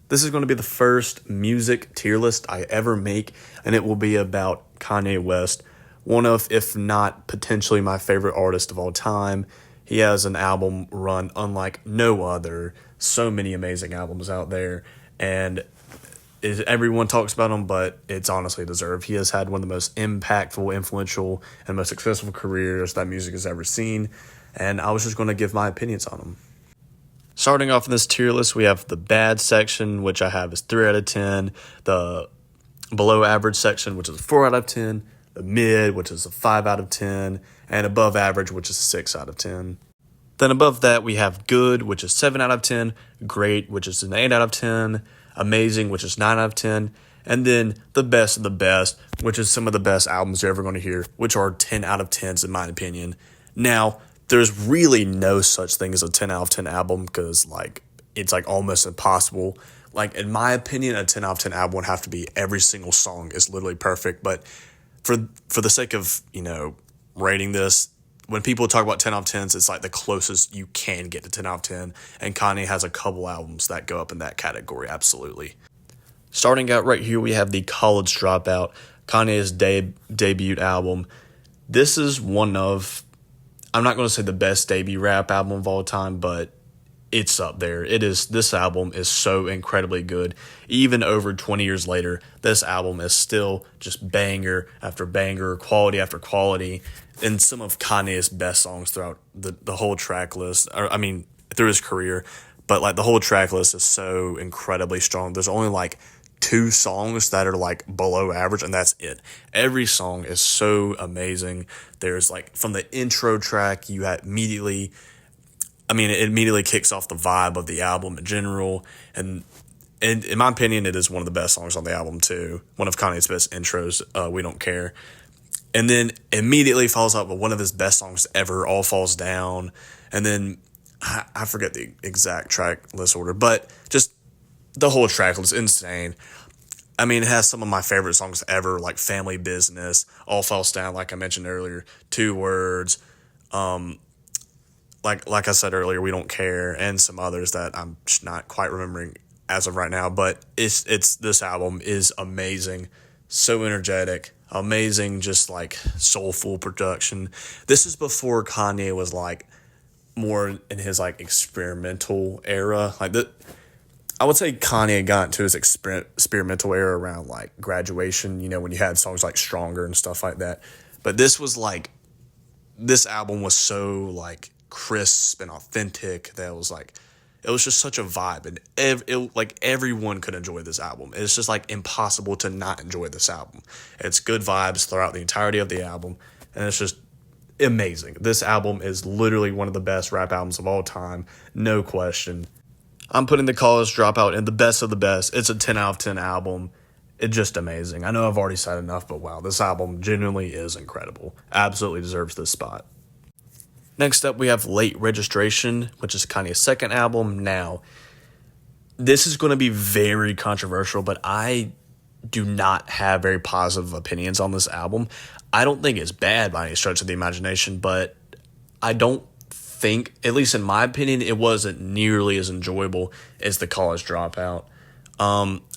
This is going to be the first music tier list I ever make, and it will be about Kanye West, one of, if not potentially my favorite artist of all time. He has an album run unlike no other, so many amazing albums out there, and everyone talks about him, but it's honestly deserved. He has had one of the most impactful, influential, and most successful careers that music has ever seen, and I was just going to give my opinions on him. Starting off in this tier list, we have the bad section, which I have as 3 out of 10, the below average section, which is a 4 out of 10, the mid, which is a 5 out of 10, and above average, which is a 6 out of 10. Then above that, we have good, which is 7 out of 10, great, which is an 8 out of 10, amazing, which is 9 out of 10, and then the best of the best, which is some of the best albums you're ever going to hear, which are 10 out of 10s in my opinion. Now, there's really no such thing as a 10 out of 10 album because, it's, almost impossible. In my opinion, a 10 out of 10 album would have to be every single song is literally perfect. But for the sake of, rating this, when people talk about 10 out of 10s, it's the closest you can get to 10 out of 10. And Kanye has a couple albums that go up in that category, absolutely. Starting out right here, we have the College Dropout, Kanye's debut album. This is one of, I'm not going to say the best debut rap album of all time, but it's up there. This album is so incredibly good. Even over 20 years later, this album is still just banger after banger, quality after quality, and some of Kanye's best songs throughout the whole track list. Through his career, but the whole track list is so incredibly strong. There's only 2 songs that are below average, and that's it. Every song is so amazing. There's from the intro track, you had it immediately kicks off the vibe of the album in general, and in my opinion, it is one of the best songs on the album too. One of Kanye's best intros, We Don't Care. And then immediately follows up with one of his best songs ever, All Falls Down. And then I forget the exact track list order, but just the whole track list is insane. It has some of my favorite songs ever, like Family Business, All Falls Down, like I mentioned earlier, 2 Words, like I said earlier, We Don't Care, and some others that I'm just not quite remembering as of right now. But this album is amazing, so energetic, amazing, just soulful production. This is before Kanye was more in his experimental era. I would say Kanye got into his experimental era around Graduation, when you had songs like Stronger and stuff like that. But this was this album was so crisp and authentic that it was just such a vibe, and everyone could enjoy this album. It's just impossible to not enjoy this album. It's good vibes throughout the entirety of the album, and it's just amazing. This album is literally one of the best rap albums of all time, no question. I'm putting the College Dropout in the best of the best. It's a 10 out of 10 album. It's just amazing. I know I've already said enough, but wow, this album genuinely is incredible. Absolutely deserves this spot. Next up, we have Late Registration, which is Kanye's second album. Now, this is going to be very controversial, but I do not have very positive opinions on this album. I don't think it's bad by any stretch of the imagination, but I don't think, at least in my opinion, it wasn't nearly as enjoyable as the College Dropout.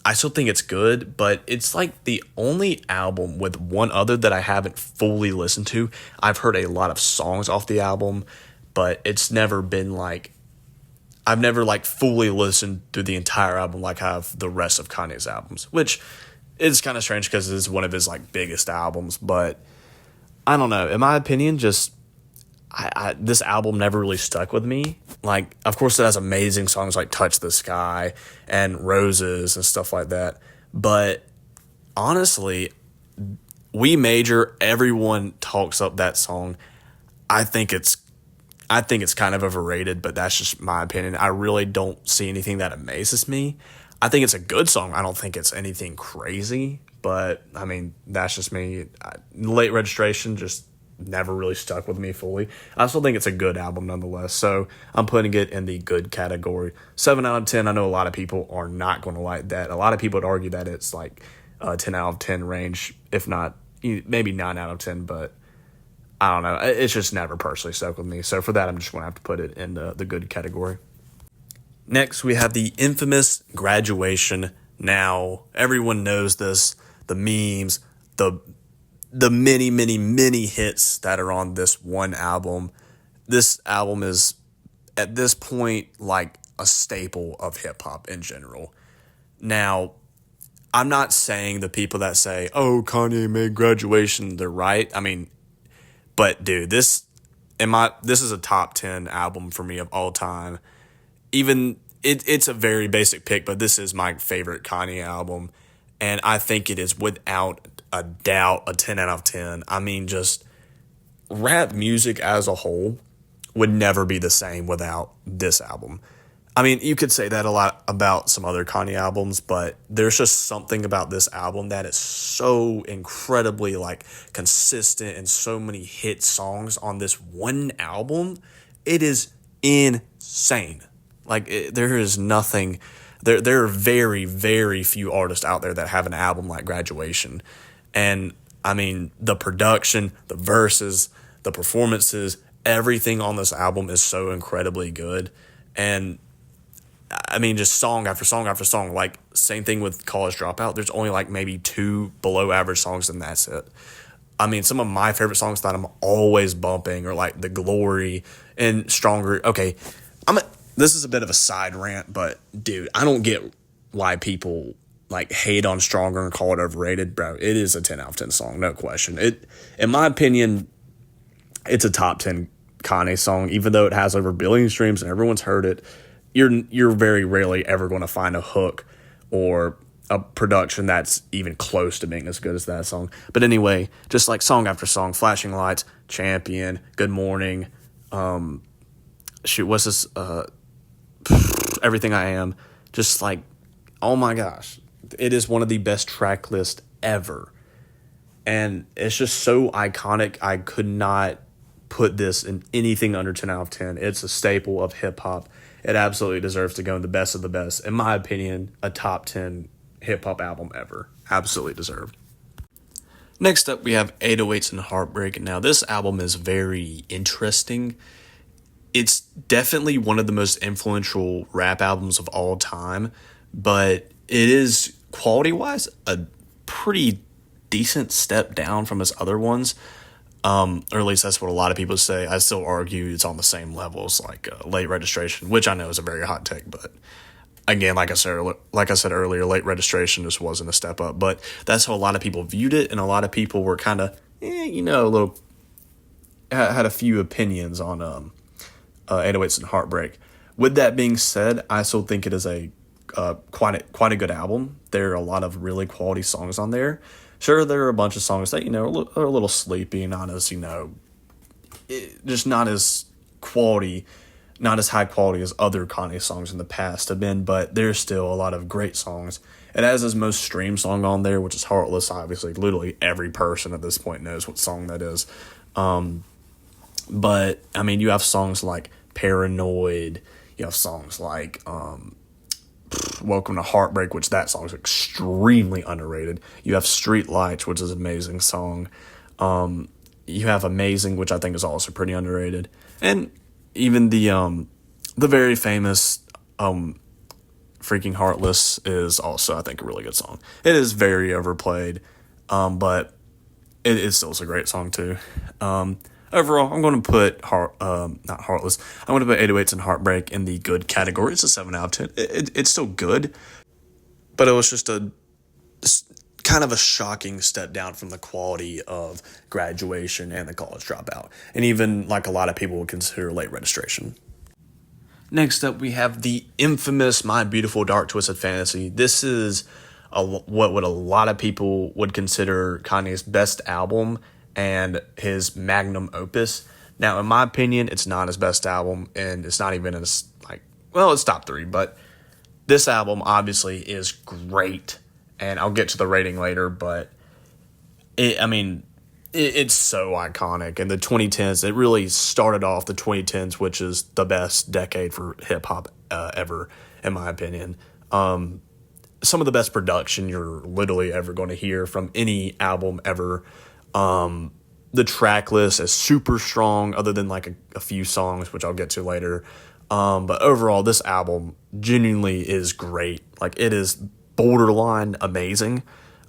I still think it's good, but it's the only album with one other that I haven't fully listened to. I've heard a lot of songs off the album, but it's never been I've never fully listened through the entire album like I have the rest of Kanye's albums, which is kind of strange because it's one of his biggest albums. But I don't know. In my opinion, just this album never really stuck with me. Of course, it has amazing songs like Touch the Sky and Roses and stuff like that. But honestly, We Major, everyone talks up that song. I think it's kind of overrated, but that's just my opinion. I really don't see anything that amazes me. I think it's a good song. I don't think it's anything crazy, but that's just me. Late Registration just never really stuck with me fully. I still think it's a good album nonetheless, so I'm putting it in the good category. 7 out of 10, I know a lot of people are not going to like that. A lot of people would argue that it's a 10 out of 10 range, if not, maybe 9 out of 10, but I don't know. It's just never personally stuck with me, so for that, I'm just going to have to put it in the good category. Next, we have the infamous Graduation. Now, everyone knows this, the memes, the many, many, many hits that are on this one album. This album is, at this point, like a staple of hip hop in general. Now, I'm not saying the people that say, "Oh, Kanye made Graduation," they're right. I mean, but dude, this is a top 10 album for me of all time. Even it's a very basic pick, but this is my favorite Kanye album, and I think it is without a doubt a 10 out of 10. I mean, just rap music as a whole would never be the same without this album. I mean, you could say that a lot about some other Kanye albums, but there's just something about this album that is so incredibly like consistent and so many hit songs on this one album. It is insane. Like there is nothing. There are very, very few artists out there that have an album like Graduation, and I mean the production, the verses, the performances, everything on this album is so incredibly good, and I mean, just song after song after song. Like, same thing with College Dropout. There's only like maybe 2 below average songs, and that's it. I mean, some of my favorite songs that I'm always bumping are like The Glory and Stronger. Okay, this is a bit of a side rant, but dude, I don't get why people like hate on Stronger and call it overrated, bro. It is a 10 out of 10 song, no question. In my opinion, it's a top 10 Kanye song, even though it has over a billion streams and everyone's heard it. You're very rarely ever going to find a hook or a production that's even close to being as good as that song. But anyway, just like song after song, Flashing Lights, Champion, Good Morning, what's this? Everything I Am. Just like, oh my gosh, it is one of the best track lists ever. And it's just so iconic. I could not put this in anything under 10 out of 10. It's a staple of hip hop. It absolutely deserves to go in the best of the best. In my opinion, a top 10 hip-hop album ever. Absolutely deserved. Next up, we have 808s and Heartbreak. Now, this album is very interesting. It's definitely one of the most influential rap albums of all time, but it is, quality-wise, a pretty decent step down from his other ones. Or at least that's what a lot of people say. I still argue it's on the same level as like Late Registration, which I know is a very hot take, but again, like I said earlier, Late Registration just wasn't a step up. But that's how a lot of people viewed it, and a lot of people were kind of, had a few opinions on 808s and Heartbreak. With that being said, I still think it is a quite a good album. There are a lot of really quality songs on there. Sure, there are a bunch of songs that, are a little sleepy, not as, just not as quality, not as high quality as other Kanye songs in the past have been, but there's still a lot of great songs. It has his most streamed song on there, which is Heartless, obviously. Literally every person at this point knows what song that is. But, I mean, you have songs like Paranoid, you have songs like Welcome to Heartbreak, which that song is extremely underrated. You have Street Lights, which is an amazing song. You have Amazing, which I think is also pretty underrated. And even the very famous Freaking Heartless is also, I think, a really good song. It is very overplayed, but it still is a great song too. Overall, I'm going to put not Heartless. I'm going to put 808s and Heartbreak in the good category. It's a 7 out of 10. It's still good, but it was just kind of a shocking step down from the quality of Graduation and the College Dropout, and even like a lot of people would consider Late Registration. Next up, we have the infamous My Beautiful Dark Twisted Fantasy. This is what a lot of people would consider Kanye's best album and his magnum opus. Now, in my opinion, it's not his best album, and it's not even it's top 3, but this album obviously is great, and I'll get to the rating later, but it's so iconic. And the 2010s, it really started off the 2010s, which is the best decade for hip-hop ever, in my opinion. Some of the best production you're literally ever going to hear from any album ever. The track list is super strong, other than like a few songs, which I'll get to later. But overall, this album genuinely is great. Like, it is borderline amazing.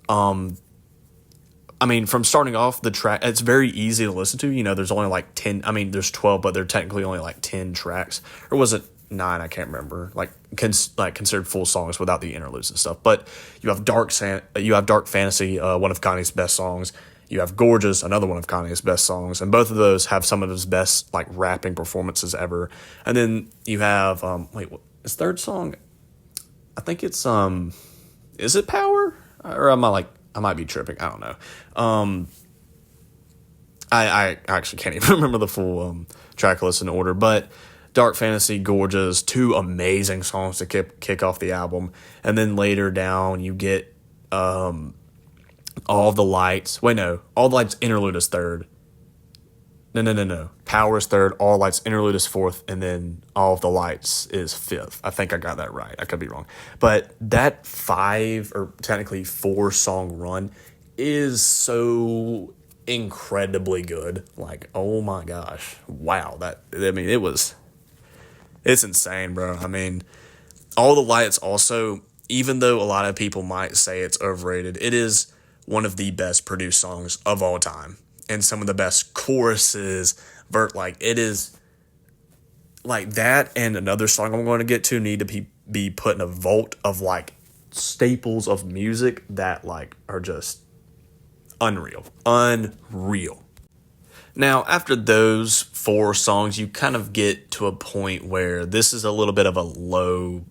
I mean, from starting off, the track, it's very easy to listen to. You know, there's only like 10, I mean, there's 12, but they're technically only like 10 tracks. Or was it 9? I can't remember. Like, considered full songs without the interludes and stuff. But you have Dark Fantasy, one of Kanye's best songs. You have Gorgeous, another one of Kanye's best songs. And both of those have some of his best, like, rapping performances ever. And then you have, his third song, I think it's, is it Power? Or am I like, I might be tripping. I don't know. I actually can't even remember the full track list in order. But Dark Fantasy, Gorgeous, two amazing songs to kick off the album. And then later down, you get All of the Lights. Wait, no. All the Lights interlude is third. No. Power is third. All Lights interlude is fourth. And then All of the Lights is fifth. I think I got that right. I could be wrong. But that 5 or technically 4 song run is so incredibly good. Like, oh my gosh. Wow. It's insane, bro. I mean, All the Lights also, even though a lot of people might say it's overrated, it is one of the best produced songs of all time. And some of the best choruses, like, it is, like, that and another song I'm going to get to need to be put in a vault of, like, staples of music that, like, are just unreal. Now, after those 4 songs, you kind of get to a point where this is a little bit of a low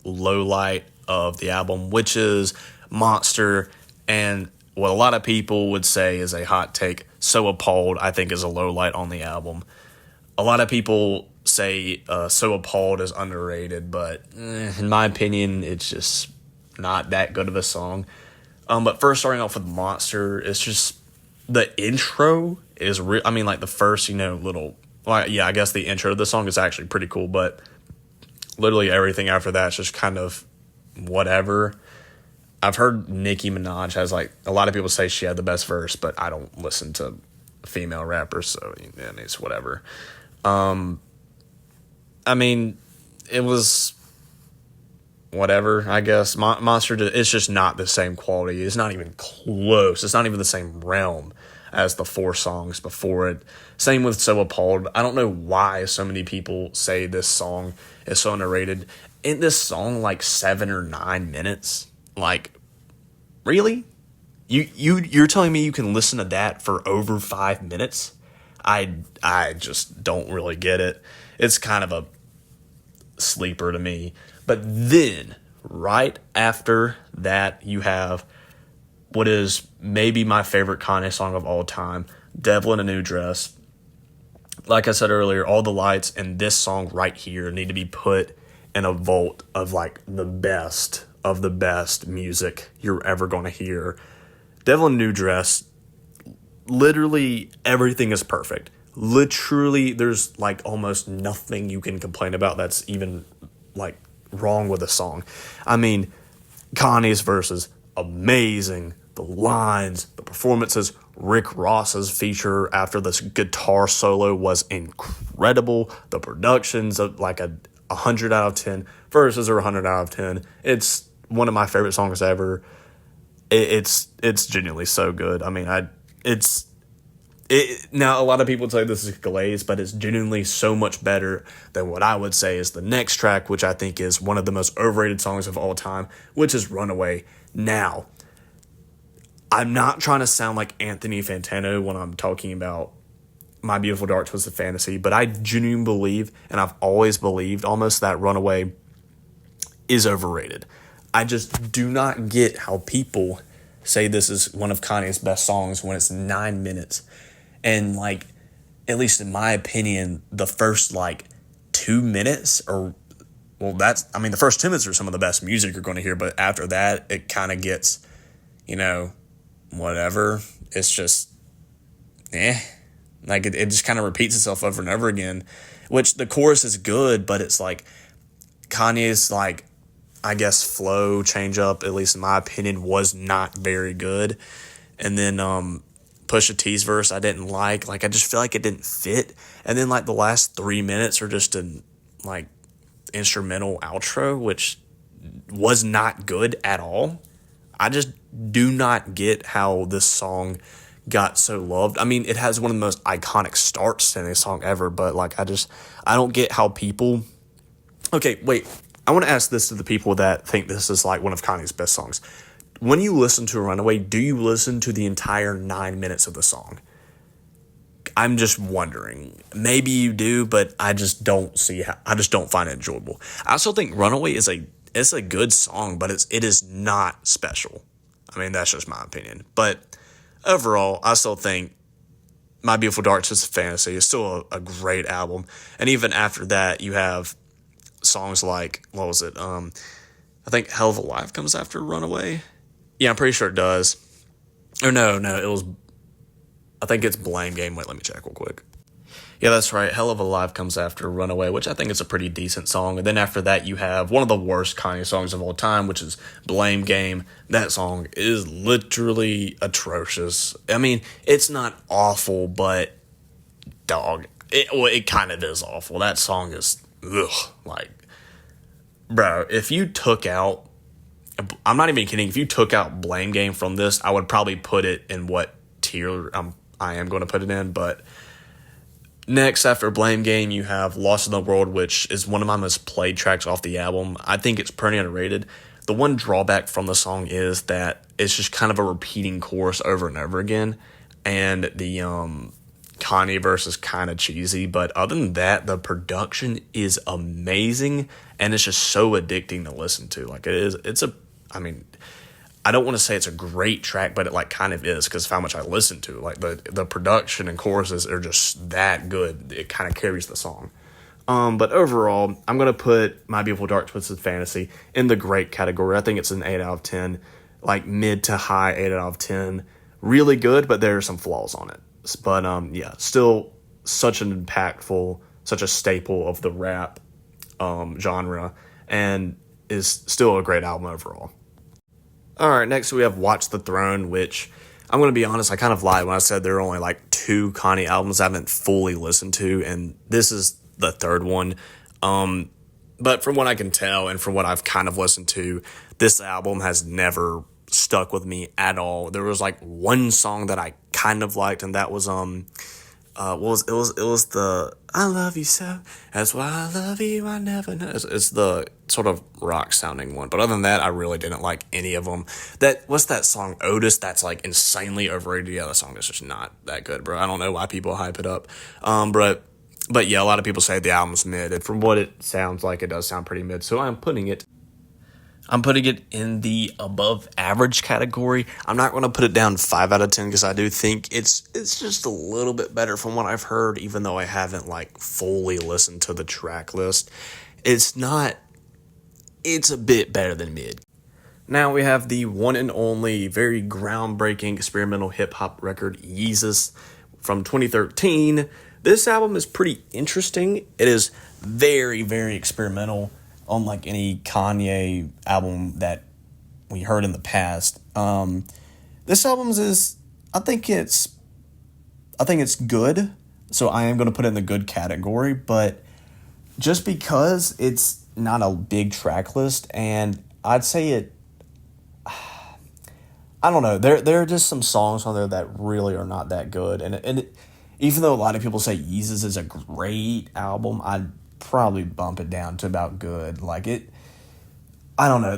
light of the album, which is Monster, and what a lot of people would say is a hot take, So Appalled, I think, is a low light on the album. A lot of people say So Appalled is underrated, but in my opinion, it's just not that good of a song. But first, starting off with Monster, it's just the intro is real. I mean, like, the first, I guess the intro to the song is actually pretty cool, but literally everything after that is just kind of whatever. I've heard Nicki Minaj has, like, a lot of people say she had the best verse, but I don't listen to female rappers, so it's whatever. I mean, it was whatever, I guess. Monster, it's just not the same quality. It's not even close. It's not even the same realm as the 4 songs before it. Same with So Appalled. I don't know why so many people say this song is so underrated. Isn't this song like 7 or 9 minutes? Like, really? You're telling me you can listen to that for over 5 minutes? I just don't really get it. It's kind of a sleeper to me. But then, right after that, you have what is maybe my favorite Kanye song of all time, Devil in a New Dress. Like I said earlier, All the Lights and this song right here need to be put in a vault of, like, the best of the best music you're ever going to hear. Devil in a New Dress, literally everything is perfect. Literally, there's, like, almost nothing you can complain about that's even, like, wrong with the song. I mean, Kanye's verses, amazing. The lines, the performances, Rick Ross's feature after this guitar solo was incredible. The productions of, like, a 100 out of 10. Verses are 100 out of 10. It's one of my favorite songs ever. It's genuinely so good. I mean, now a lot of people say this is glazed, but it's genuinely so much better than what I would say is the next track, which I think is one of the most overrated songs of all time, which is Runaway. Now, I'm not trying to sound like Anthony Fantano when I'm talking about My Beautiful Dark Twisted Fantasy, but I genuinely believe, and I've always believed almost, that Runaway is overrated. I just do not get how people say this is one of Kanye's best songs when it's 9 minutes. And, like, at least in my opinion, the first, like, 2 minutes the first 2 minutes are some of the best music you're going to hear, but after that, it kind of gets, whatever. It's just, like, it just kind of repeats itself over and over again, which the chorus is good, but it's like Kanye's, like, I guess flow change up, at least in my opinion, was not very good. And then Pusha T's verse I didn't like. Like, I just feel like it didn't fit. And then, like, the last 3 minutes are just like, instrumental outro, which was not good at all. I just do not get how this song got so loved. I mean, it has one of the most iconic starts in a song ever, but like I don't get how people. Okay, wait. I want to ask this to the people that think this is like one of Kanye's best songs. When you listen to Runaway, do you listen to the entire 9 minutes of the song? I'm just wondering. Maybe you do, but I just don't see how. I just don't find it enjoyable. I also think Runaway is a good song, but it is not special. I mean, that's just my opinion. But overall, I still think My Beautiful Dark Twisted Fantasy is still a great album. And even after that, you have songs like, what was it? I think Hell of a Life comes after Runaway. Yeah, I'm pretty sure it does. Or no, it was, I think it's Blame Game. Wait, let me check real quick. Yeah, that's right. Hell of a Life comes after Runaway, which I think is a pretty decent song. And then after that, you have one of the worst Kanye songs of all time, which is Blame Game. That song is literally atrocious. I mean, it's not awful, but dog, it kind of is awful. That song is, like, bro, if you took out, I'm not even kidding, if you took out Blame Game from this, I would probably put it in what tier I am going to put it in, but next, after Blame Game, you have Lost in the World, which is one of my most played tracks off the album. I think it's pretty underrated. The one drawback from the song is that it's just kind of a repeating chorus over and over again, and the Kanye verse is kind of cheesy, but other than that, the production is amazing, and it's just so addicting to listen to. Like, I don't want to say it's a great track, but it like kind of is because of how much I listen to it. Like the production and choruses are just that good. It kind of carries the song. But overall, I'm going to put My Beautiful Dark Twisted Fantasy in the great category. I think it's an 8 out of 10, like mid to high 8 out of 10. Really good, but there are some flaws on it. But yeah, still such an impactful, such a staple of the rap genre, and is still a great album overall. All right, next we have Watch the Throne, which I'm going to be honest, I kind of lied when I said there are only like 2 Kanye albums I haven't fully listened to, and this is the third one. But from what I can tell and from what I've kind of listened to, this album has never stuck with me at all. There was like one song that I kind of liked, and that was it was the I love you so, that's why I love you, I never know. It's the sort of rock sounding one, but other than that, I really didn't like any of them. What's that song, Otis, that's like insanely overrated? Yeah, that song is just not that good, bro. I don't know why people hype it up. But yeah, a lot of people say the album's mid, and from what it sounds like, it does sound pretty mid, so I'm putting it in the above average category. I'm not going to put it down 5 out of 10 because I do think it's just a little bit better from what I've heard, even though I haven't like fully listened to the track list. It's a bit better than mid. Now we have the one and only very groundbreaking experimental hip hop record Yeezus from 2013. This album is pretty interesting. It is very, very experimental, unlike any Kanye album that we heard in the past. This album I think it's good, so I am going to put it in the good category, but just because it's not a big track list, and I'd say I don't know, there are just some songs on there that really are not that good, and even though a lot of people say Yeezus is a great album, I'd probably bump it down to about good. Like I don't know,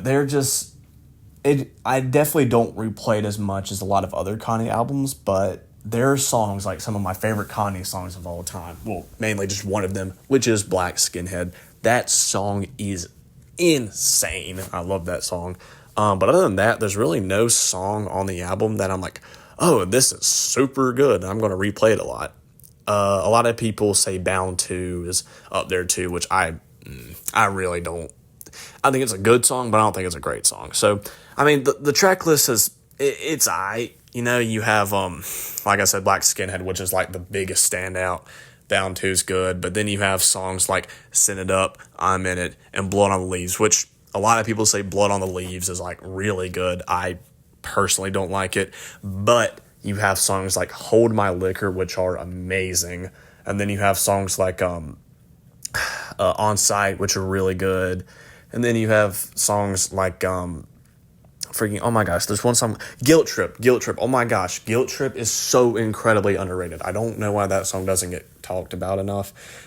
I definitely don't replay it as much as a lot of other Kanye albums, but there are songs like some of my favorite Kanye songs of all time, well, mainly just one of them, which is Black Skinhead. That song is insane. I love that song. But other than that, there's really no song on the album that I'm like, oh, this is super good, I'm going to replay it a lot. A lot of people say Bound 2 is up there too, which I really don't. I think it's a good song, but I don't think it's a great song. So, I mean, the track list it's aight. You know, you have, like I said, Black Skinhead, which is like the biggest standout. Bound 2 is good, but then you have songs like Send It Up, I'm In It, and Blood on the Leaves, which a lot of people say Blood on the Leaves is like really good. I personally don't like it, but you have songs like Hold My Liquor, which are amazing. And then you have songs like, On Site, which are really good. And then you have songs like freaking, oh my gosh, there's one song, Guilt Trip. Oh my gosh, Guilt Trip is so incredibly underrated. I don't know why that song doesn't get talked about enough.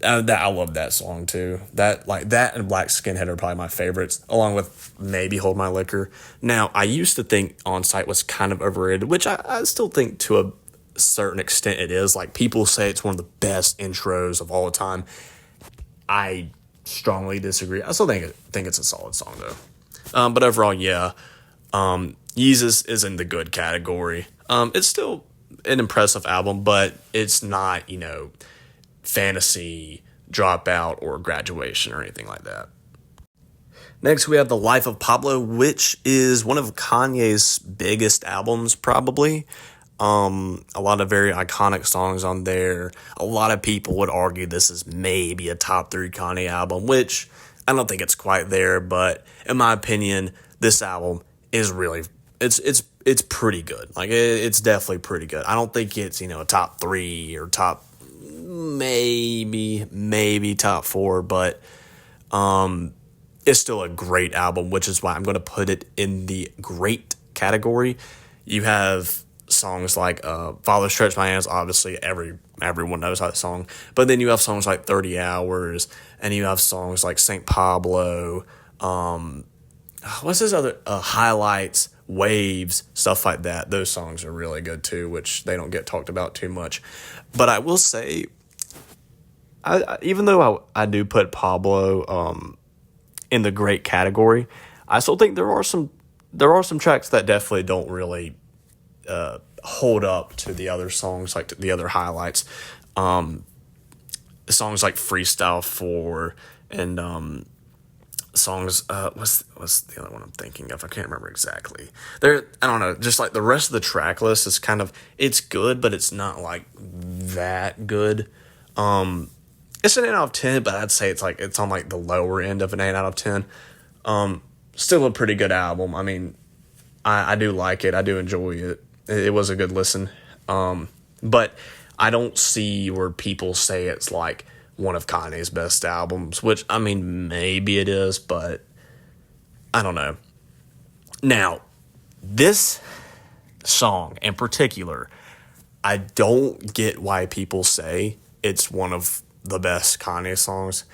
I love that song too. That and Black Skinhead are probably my favorites, along with maybe Hold My Liquor. Now, I used to think On Site was kind of overrated, which I still think to a certain extent it is. Like, people say it's one of the best intros of all time. I strongly disagree. I still think it's a solid song though. But overall, yeah, Yeezus is in the good category. It's still an impressive album, but it's not, Fantasy, Dropout, or Graduation or anything like that. Next, we have The Life of Pablo, which is one of Kanye's biggest albums, probably. A lot of very iconic songs on there. A lot of people would argue this is maybe a top 3 Kanye album, which I don't think it's quite there, but in my opinion, this album is really, it's pretty good. Like, it's definitely pretty good. I don't think it's, a top 3 or top, maybe top 4, but it's still a great album, which is why I'm going to put it in the great category. You have songs like Father Stretch My Hands, obviously everyone knows that song, but then you have songs like 30 Hours, and you have songs like St. Pablo, what's this other, Highlights, Waves, stuff like that. Those songs are really good too, which they don't get talked about too much. But I will say, even though I do put Pablo in the great category, I still think there are some tracks that definitely don't really hold up to the other songs, like the other highlights. Songs like Freestyle 4 and songs, what's the other one I'm thinking of? I can't remember exactly. I don't know, just like the rest of the track list is kind of, it's good, but it's not like that good. It's an 8 out of 10, but I'd say it's on like the lower end of an 8 out of 10. Still a pretty good album. I mean, I do like it. I do enjoy it. It was a good listen. But I don't see where people say it's like one of Kanye's best albums, which, I mean, maybe it is, but I don't know. Now, this song in particular, I don't get why people say it's one of the best Kanye songs,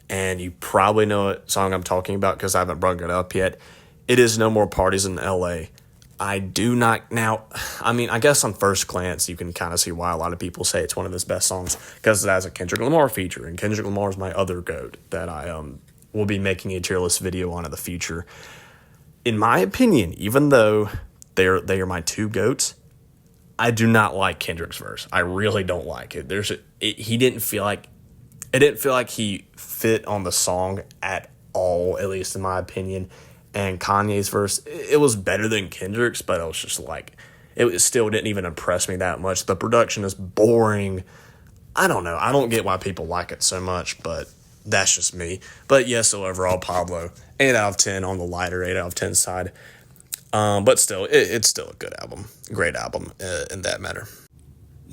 and you probably know what song I'm talking about because I haven't brought it up yet. It is No More Parties in LA. I do not, now, I mean, I guess on first glance, you can kind of see why a lot of people say it's one of his best songs, because it has a Kendrick Lamar feature, and Kendrick Lamar is my other GOAT that I will be making a tier list video on in the future. In my opinion, even though they are my 2 GOATs, I do not like Kendrick's verse. I really don't like it. It didn't feel like he fit on the song at all, at least in my opinion. And Kanye's verse, it was better than Kendrick's, but it was just like, it still didn't even impress me that much. The production is boring. I don't know. I don't get why people like it so much, but that's just me. But yeah, so overall, Pablo, 8 out of 10 on the lighter 8 out of 10 side. But still, it's still a good album. Great album in that matter.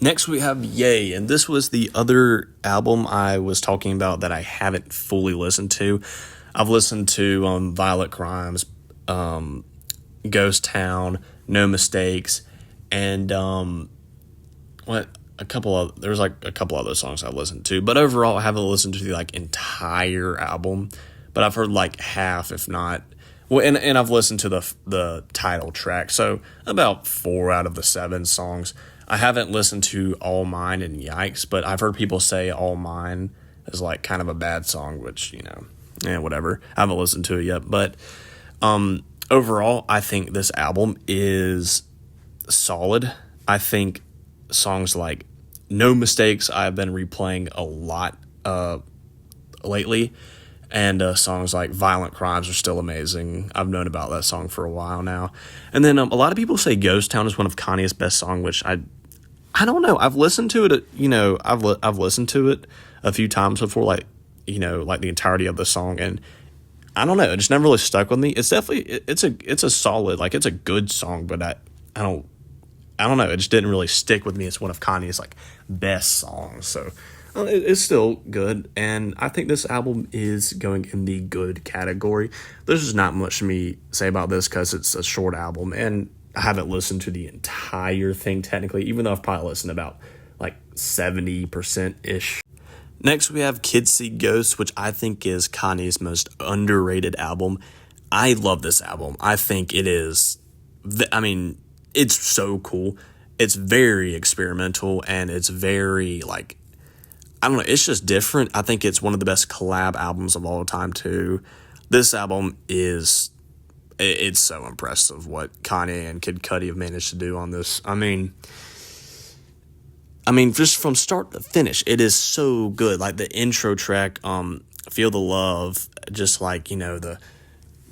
Next, we have Ye, and this was the other album I was talking about that I haven't fully listened to. I've listened to Violent Crimes, Ghost Town, No Mistakes, and there's a couple other songs I listened to, but overall I haven't listened to the entire album, but I've heard like half, if not. Well, and I've listened to the title track, so about 4 out of the 7 songs. I haven't listened to All Mine and Yikes, but I've heard people say All Mine is like kind of a bad song, which, whatever. I haven't listened to it yet, but overall, I think this album is solid. I think songs like No Mistakes I've been replaying a lot lately, and songs like Violent Crimes are still amazing. I've known about that song for a while now. And then a lot of people say Ghost Town is one of Kanye's best songs, which I don't know. I've listened to it, I've listened to it a few times before, like the entirety of the song, and I don't know, it just never really stuck with me. It's definitely, it's a solid, it's a good song, but I don't know, it just didn't really stick with me as one of Kanye's best songs. So It's still good, and I think this album is going in the good category. There's just not much for me to say about this because it's a short album, and I haven't listened to the entire thing technically, even though I've probably listened about like 70% ish. Next, we have Kids See Ghosts, which I think is Kanye's most underrated album. I love this album. I think it is, it's so cool. It's very experimental, and it's very, like, I don't know, it's just different. I think it's one of the best collab albums of all time, too. This album it's so impressive what Kanye and Kid Cudi have managed to do on this. Just from start to finish, it is so good. Like the intro track, Feel the Love, just like, the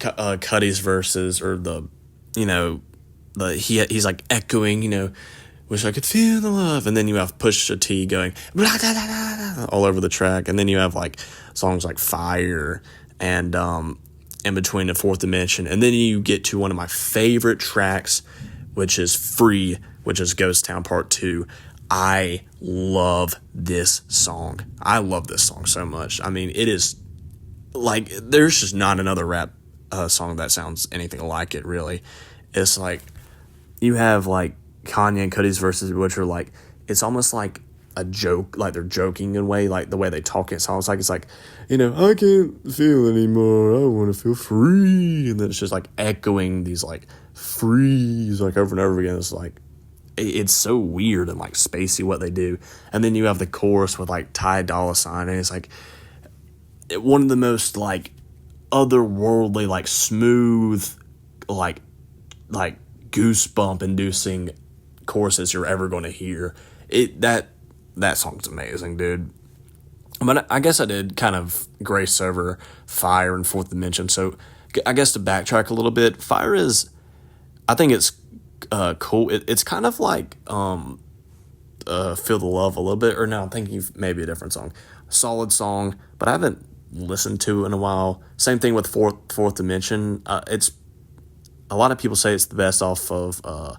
Cudi's verses, or he's like echoing, wish I could feel the love. And then you have Pusha T going blah, blah, blah, blah, all over the track. And then you have like songs like Fire and In Between the Fourth Dimension. And then you get to one of my favorite tracks, which is Free, which is Ghost Town Part 2. I love this song. I love this song so much. It is like, there's just not another rap song that sounds anything like it, really. It's like, you have like Kanye and Cudi's verses, which are like, it's almost like a joke, like they're joking in a way, like the way they talk. It sounds like, it's like, I can't feel anymore, I want to feel free. And then it's just like echoing these like frees like over and over again. It's like, it's so weird and like spacey what they do. And then you have the chorus with like Ty Dolla $ign, and it's like one of the most like otherworldly, like smooth, like goosebump inducing choruses you're ever going to hear. That song's amazing, dude. But I guess I did kind of grace over Fire and Fourth Dimension. So I guess to backtrack a little bit, Fire is, I think it's cool. It's kind of like Feel the Love a little bit, or no, I'm thinking maybe a different song. Solid song, but I haven't listened to it in a while. Same thing with Fourth Dimension. It's a lot of people say it's the best off of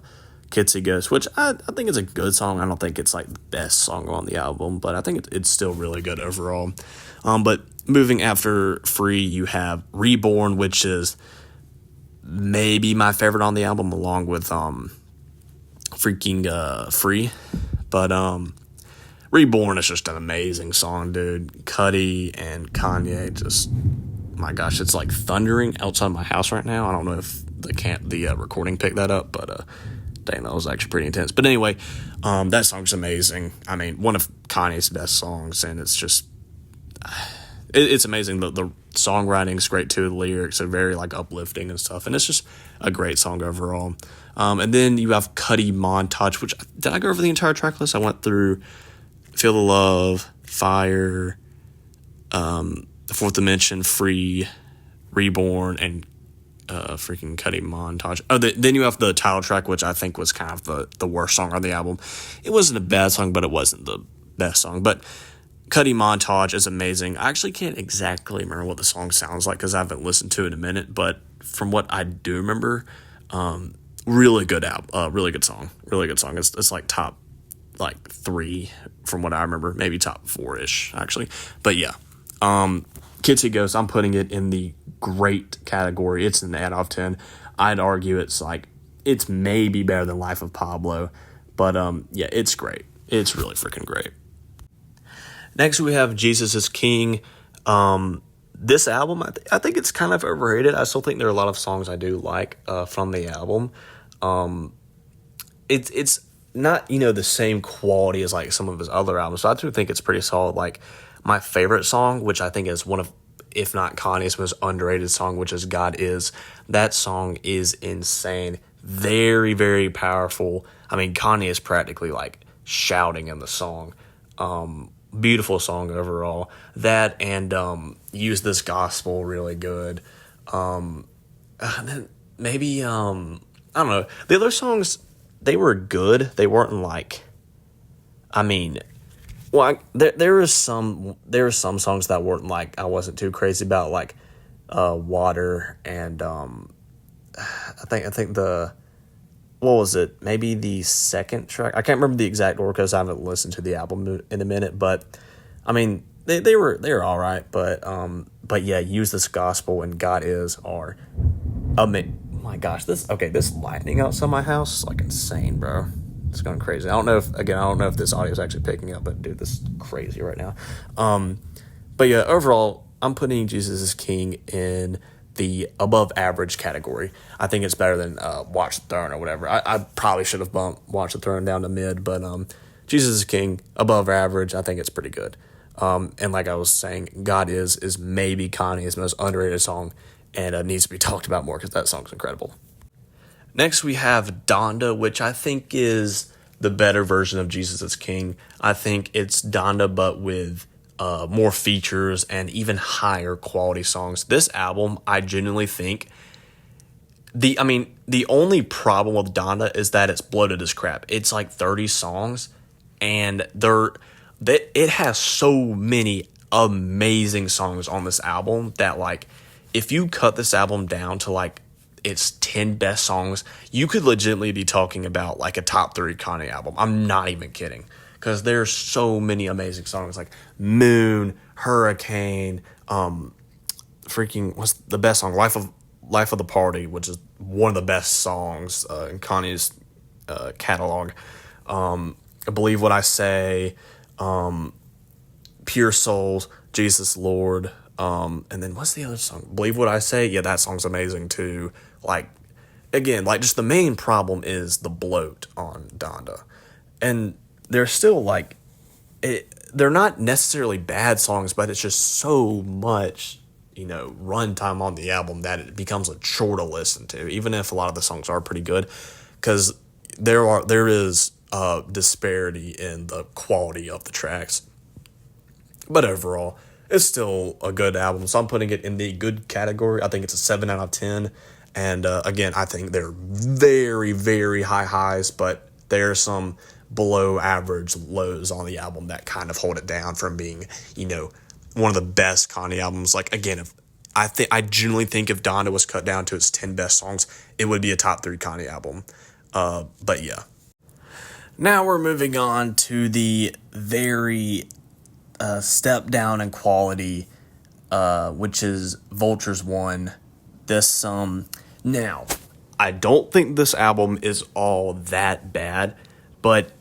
Kids See Ghosts, which I think it's a good song. I don't think it's like the best song on the album, but I think it's still really good overall. But moving after Free, you have Reborn, which is maybe my favorite on the album, along with Free. But Reborn is just an amazing song, dude. Cudi and Kanye, just, my gosh, it's like thundering outside my house right now. I don't know if the recording picked that up, but dang, that was actually pretty intense. But anyway, that song's amazing. One of Kanye's best songs, and it's just, it's amazing. The songwriting's great too. The lyrics are very like uplifting and stuff, and it's just a great song overall. And then you have Cudi Montage, which, did I go over the entire track list? I went through Feel the Love, Fire, The Fourth Dimension, Free, Reborn, and freaking Cudi Montage. Oh, then you have the title track, which I think was kind of the worst song on the album. It wasn't a bad song, but it wasn't the best song. But Cudi Montage is amazing. I actually can't exactly remember what the song sounds like because I haven't listened to it in a minute, but from what I do remember, really good album, really good song. It's like top like 3 from what I remember, maybe top 4-ish actually. But yeah, Kids See Ghosts, I'm putting it in the great category. It's an 8 out of 10. I'd argue it's maybe better than Life of Pablo, but yeah, it's great. It's really freaking great. Next, we have Jesus is King. This album, I think it's kind of overrated. I still think there are a lot of songs I do like from the album. It's not, the same quality as like some of his other albums, so I do think it's pretty solid. Like my favorite song, which I think is one of, if not Kanye's most underrated song, which is God Is. That song is insane. Very, very powerful. Kanye is practically like shouting in the song. Beautiful song overall. That and Use This Gospel, really good. Then maybe I don't know. The other songs, they were good. They weren't like, there were some songs that weren't like, I wasn't too crazy about, like Water and I think the, what was it? Maybe the second track. I can't remember the exact order because I haven't listened to the album in a minute, but I mean, they were all right, but yeah, Use This Gospel and God Is are my gosh, this lightning outside my house is like insane, bro. It's going crazy. I don't know if this audio is actually picking up, but dude, this is crazy right now. But yeah, overall, I'm putting Jesus is King in the above average category. I think it's better than Watch the Throne or whatever. I probably should have bumped Watch the Throne down to mid, but Jesus is King, above average. I think it's pretty good. And like I was saying, God is maybe Kanye's most underrated song, and needs to be talked about more because that song's incredible. Next, we have Donda, which I think is the better version of Jesus is King. I think it's Donda, but with more features and even higher quality songs. This album, I genuinely think, the only problem with Donda is that it's bloated as crap. It's like 30 songs, and it has so many amazing songs on this album that, like, if you cut this album down to like its 10 best songs, you could legitimately be talking about like a top 3 Kanye album. I'm not even kidding, because there's so many amazing songs like Moon, Hurricane, freaking what's the best song, Life of the Party, which is one of the best songs in Kanye's catalog. Believe What I Say, Pure Souls, Jesus Lord. And then what's the other song? Believe What I Say? Yeah, that song's amazing too. Like, again, like, just the main problem is the bloat on Donda. And they're still like, they're not necessarily bad songs, but it's just so much, runtime on the album that it becomes a chore to listen to, even if a lot of the songs are pretty good, because there is a disparity in the quality of the tracks. But overall, it's still a good album, so I'm putting it in the good category. I think it's a 7 out of 10. And again, I think they're very, very high highs, but there's some below average lows on the album that kind of hold it down from being, one of the best Kanye albums. Like, again, I genuinely think if Donda was cut down to its 10 best songs, it would be a top 3 Kanye album. But yeah. Now we're moving on to the very step down in quality, which is Vultures 1. This now, I don't think this album is all that bad, but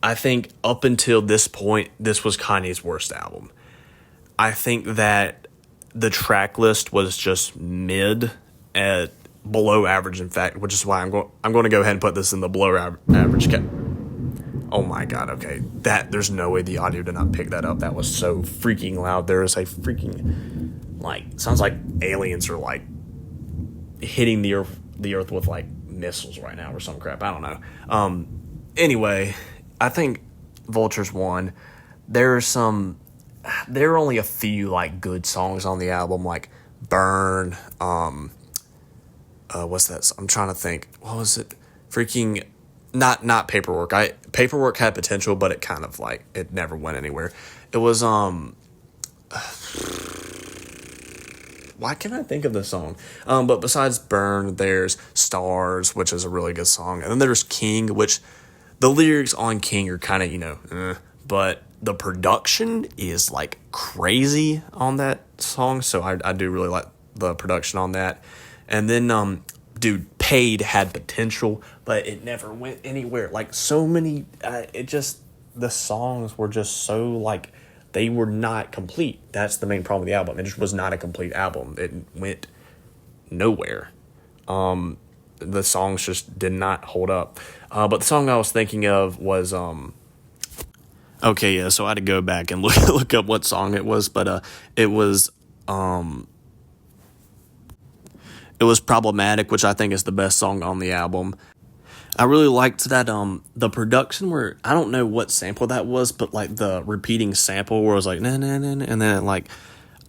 I think up until this point, this was Kanye's worst album. I think that the track list was just mid, at below average, in fact, which is why I'm going to go ahead and put this in the below average Oh my god, okay. There's no way the audio did not pick that up. That was so freaking loud. There is a freaking, sounds like aliens are, hitting the earth with, missiles right now or some crap. I don't know. Anyway, I think Vultures 1, there are only a few, good songs on the album, like Burn, what's that? I'm trying to think. What was it? Freaking... Not Paperwork. Paperwork had potential, but it kind of it never went anywhere. It was why can't I think of the song? But besides Burn, there's Stars, which is a really good song, and then there's King, which the lyrics on King are kind of but the production is crazy on that song, so I do really like the production on that. And then dude, Paid had potential, but it never went anywhere. So many, the songs were just so, they were not complete. That's the main problem with the album. It just was not a complete album. It went nowhere. The songs just did not hold up. But the song I was thinking of was, okay, yeah, so I had to go back and look up what song it was, but it was Problematic, which I think is the best song on the album. I really liked that the production where, I don't know what sample that was, but the repeating sample where it was na na na, and then I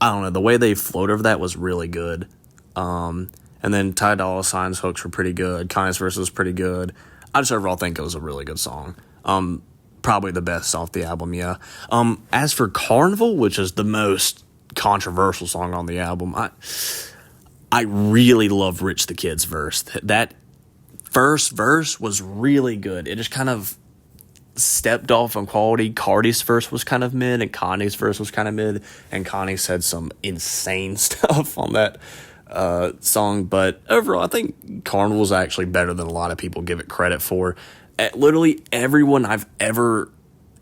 don't know, the way they flowed over that was really good. And then Ty Dolla $ign's hooks were pretty good. Kanye's verse was pretty good. I just overall think it was a really good song. Probably the best off the album, yeah. As for Carnival, which is the most controversial song on the album, I really love Rich the Kid's verse. That first verse was really good. It just kind of, stepped off on quality. Cardi's verse was kind of mid, and Kanye's verse was kind of mid, and Kanye said some insane stuff on that song. But overall, I think Carnival's actually better than a lot of people give it credit for. Literally everyone I've ever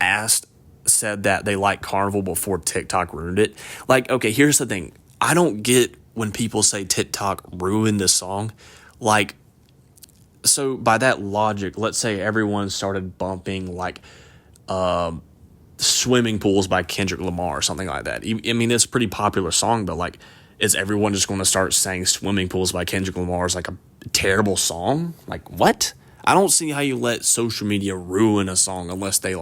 asked said that they like Carnival before TikTok ruined it. Like, okay, here's the thing. I don't get when people say TikTok ruined the song. Like, so by that logic, let's say everyone started bumping like Swimming Pools by Kendrick Lamar or something like that. I mean, it's a pretty popular song, but like, is everyone just going to start saying Swimming Pools by Kendrick Lamar is like a terrible song? Like, what? I don't see how you let social media ruin a song unless they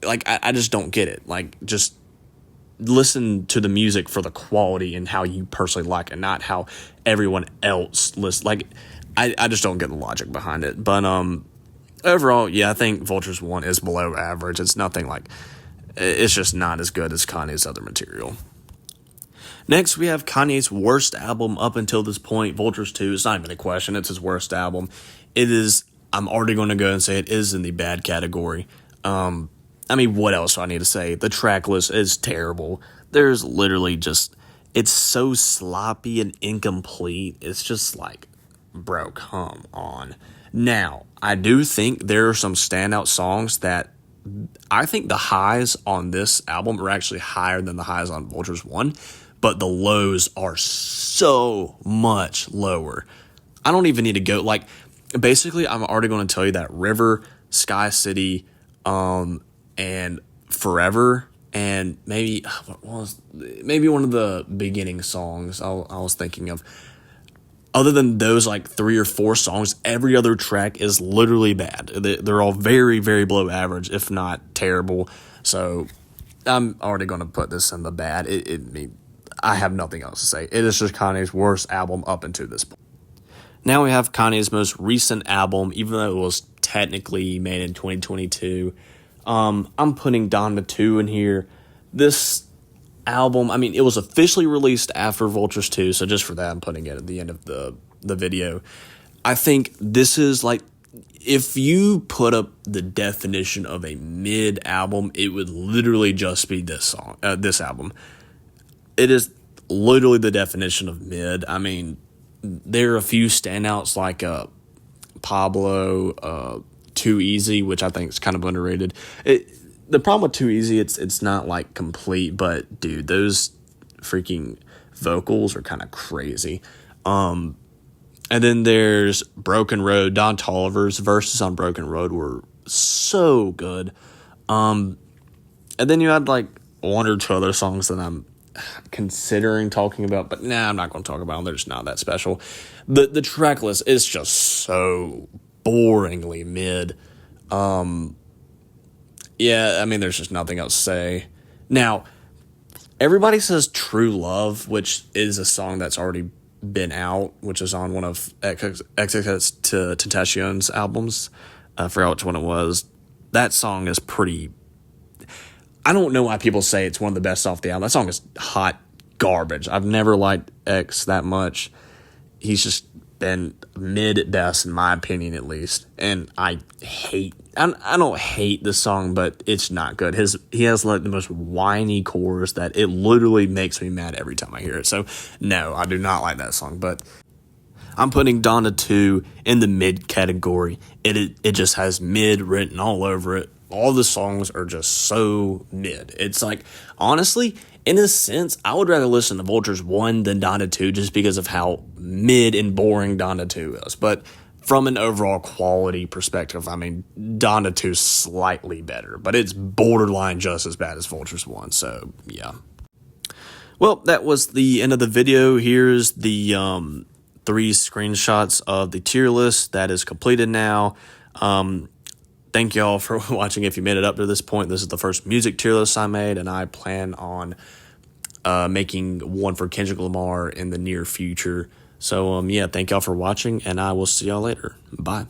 I just don't get it. Like, just listen to the music for the quality and how you personally like it, not how everyone else listens. Like, I just don't get the logic behind it. But overall, yeah, I think Vultures 1 is below average. It's nothing like, it's just not as good as Kanye's other material. Next, we have Kanye's worst album up until this point, Vultures 2. It's not even a question. It's his worst album. It is, I'm already going to go and say it is in the bad category. I mean, what else do I need to say? The track list is terrible. There's literally just, it's so sloppy and incomplete. It's just like, bro, come on. Now, I do think there are some standout songs that I think the highs on this album are actually higher than the highs on Vultures 1, but the lows are so much lower. I don't even need to go, like, basically, I'm already going to tell you that River, Sky City, and Forever, and maybe one of the beginning songs I was thinking of. Other than those like 3 or 4 songs, every other track is literally bad. They're all very, very below average, if not terrible. So I'm already going to put this in the bad. I have nothing else to say. It is just Kanye's worst album up until this point. Now we have Kanye's most recent album, even though it was technically made in 2022. I'm putting Donda 2 in here. This album, I mean, it was officially released after Vultures 2, so just for that, I'm putting it at the end of the video. I think this is like, if you put up the definition of a mid album, it would literally just be this album. It is literally the definition of mid. I mean, there are a few standouts like Pablo, Too Easy, which I think is kind of underrated. The problem with Too Easy, it's not like complete, but dude, those freaking vocals are kind of crazy. And then there's Broken Road. Don Toliver's verses on Broken Road were so good. And then you had like 1 or 2 other songs that I'm considering talking about, but I'm not going to talk about them. They're just not that special. The track list is just so boringly mid. Yeah, I mean, there's just nothing else to say. Now, everybody says True Love, which is a song that's already been out, which is on one of XXXTentacion's albums. I forgot which one it was. That song is pretty, I don't know why people say it's one of the best off the album. That song is hot garbage. I've never liked X that much. He's just been mid at best, in my opinion, at least. And I don't hate the song, but it's not good. He has like the most whiny chorus that it literally makes me mad every time I hear it. So no, I do not like that song, but I'm putting Donda 2 in the mid category. It just has mid written all over it. All the songs are just so mid. It's like, honestly, in a sense, I would rather listen to Vultures 1 than Donda 2 just because of how mid and boring Donda 2 is. But from an overall quality perspective, I mean, Donda 2 is slightly better, but it's borderline just as bad as Vultures 1. So, yeah. Well, that was the end of the video. Here's the 3 screenshots of the tier list that is completed now. Thank y'all for watching. If you made it up to this point, this is the first music tier list I made, and I plan on making one for Kendrick Lamar in the near future. So, yeah, thank y'all for watching, and I will see y'all later. Bye.